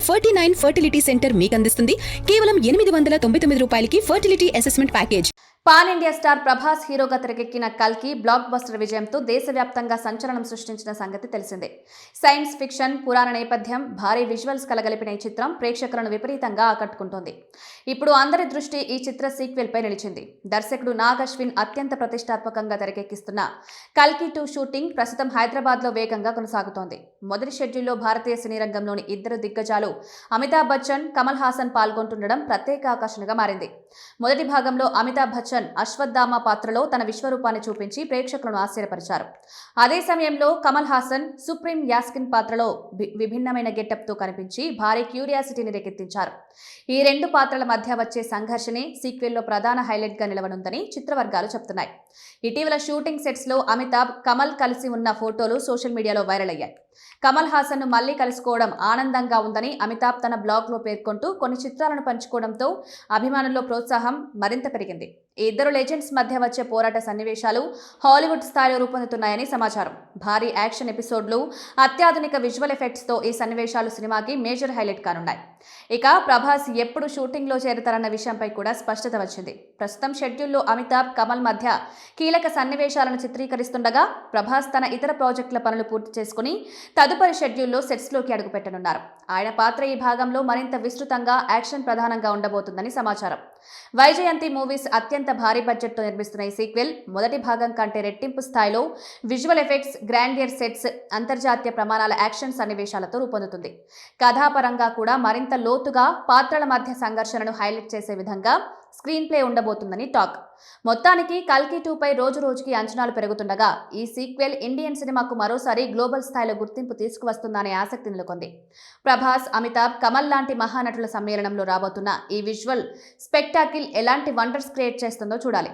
49 fertility centre మీకు అందిస్తుంది కేవలం 899 రూపాయలకి fertility assessment package. Pan India star Prabhas హీరోగా తెరకెక్కిన కల్కి బ్లాక్ బస్టర్ విజయంతో దేశవ్యాప్తంగా సంచలనం సృష్టించిన సంగతి తెలిసిందే. సైన్స్ ఫిక్షన్, పురాణ నేపథ్యం, భారీ విజువల్స్ కలగలిపిన ఈ చిత్రం ప్రేక్షకులను విపరీతంగా ఆకట్టుకుంటోంది. ఇప్పుడు అందరి దృష్టి ఈ చిత్ర సీక్వెల్ పై నిలిచింది. దర్శకుడు నాగ్ అశ్విన్ అత్యంత ప్రతిష్టాత్మకంగా తెరకెక్కిస్తున్న కల్కి 2 షూటింగ్ ప్రస్తుతం హైదరాబాద్ లో వేగంగా కొనసాగుతోంది. మొదటి షెడ్యూల్లో భారతీయ సినీ రంగంలోని ఇద్దరు దిగ్గజాలు అమితాబ్ బచ్చన్, కమల్ హాసన్ పాల్గొంటుండడం ప్రత్యేక ఆకర్షణగా మారింది. మొదటి భాగంలో అమితాబ్ బచ్చన్ అశ్వత్థామ పాత్రలో తన విశ్వరూపాన్ని చూపించి ప్రేక్షకులను ఆశ్చర్యపరిచారు. అదే సమయంలో కమల్ హాసన్ సుప్రీం యాస్కిన్ పాత్రలో విభిన్నమైన గెటప్ తో కనిపించి భారీ క్యూరియాసిటీని రేకెత్తించారు. ఈ రెండు పాత్రల మధ్య వచ్చే సంఘర్షణే సీక్వెల్లో ప్రధాన హైలైట్ గా నిలవనుందని చిత్రవర్గాలు చెప్తున్నాయి. ఇటీవల షూటింగ్ సెట్స్ లో అమితాబ్, కమల్ కలిసి ఉన్న ఫోటోలు సోషల్ మీడియాలో వైరల్ అయ్యాయి. కమల్ హాసన్ ను మళ్లీ కలుసుకోవడం ఆనందంగా ఉందని అమితాబ్ తన బ్లాగ్ లో పేర్కొంటూ కొన్ని చిత్రాలను పంచుకోవడంతో అభిమానుల్లో ప్రోత్సాహం మరింత పెరిగింది. ఈ ఇద్దరు లెజెండ్స్ మధ్య వచ్చే పోరాట సన్నివేశాలు హాలీవుడ్ స్థాయిలో రూపొందుతున్నాయని సమాచారం. భారీ యాక్షన్ ఎపిసోడ్లు, అత్యాధునిక విజువల్ ఎఫెక్ట్స్ తో ఈ సన్నివేశాలు సినిమాకి మేజర్ హైలైట్ కానున్నాయి. ఇక ప్రభాస్ ఎప్పుడు షూటింగ్ లో చేరుతారన్న విషయంపై కూడా స్పష్టత వచ్చింది. ప్రస్తుతం షెడ్యూల్లో అమితాబ్, కమల్ మధ్య కీలక సన్నివేశాలను చిత్రీకరిస్తుండగా ప్రభాస్ తన ఇతర ప్రాజెక్టుల పనులు పూర్తి చేసుకుని తదుపరి షెడ్యూల్లో సెట్స్ లోకి అడుగుపెట్టనున్నారు. ఆయన పాత్ర ఈ భాగంలో మరింత విస్తృతంగా యాక్షన్ ప్రధానంగా ఉండబోతుందని సమాచారం. వైజయంతి మూవీస్ అత్యంత భారీ బడ్జెట్ తో నిర్మిస్తున్న ఈ సీక్వెల్ మొదటి భాగం కంటే రెట్టింపు స్థాయిలో విజువల్ ఎఫెక్ట్స్, గ్రాండియర్ సెట్స్, అంతర్జాతీయ ప్రమాణాల యాక్షన్ సన్నివేశాలతో రూపొందుతుంది. కథాపరంగా కూడా మరింత లోతుగా పాత్రల మధ్య సంఘర్షణను హైలైట్ చేసే విధంగా స్క్రీన్ ప్లే ఉండబోతుందని టాక్. మొత్తానికి కల్కి 2 పై రోజు రోజుకి అంచనాలు పెరుగుతుండగా ఈ సీక్వెల్ ఇండియన్ సినిమాకు మరోసారి గ్లోబల్ స్థాయిలో గుర్తింపు తీసుకువస్తుందనే ఆసక్తి నెలకొంది. ప్రభాస్, అమితాబ్, కమల్ లాంటి మహానటుల సమ్మేళనంలో రాబోతున్న ఈ విజువల్ స్పెక్టాకిల్ ఎలాంటి వండర్స్ క్రియేట్ చేస్తుందో చూడాలి.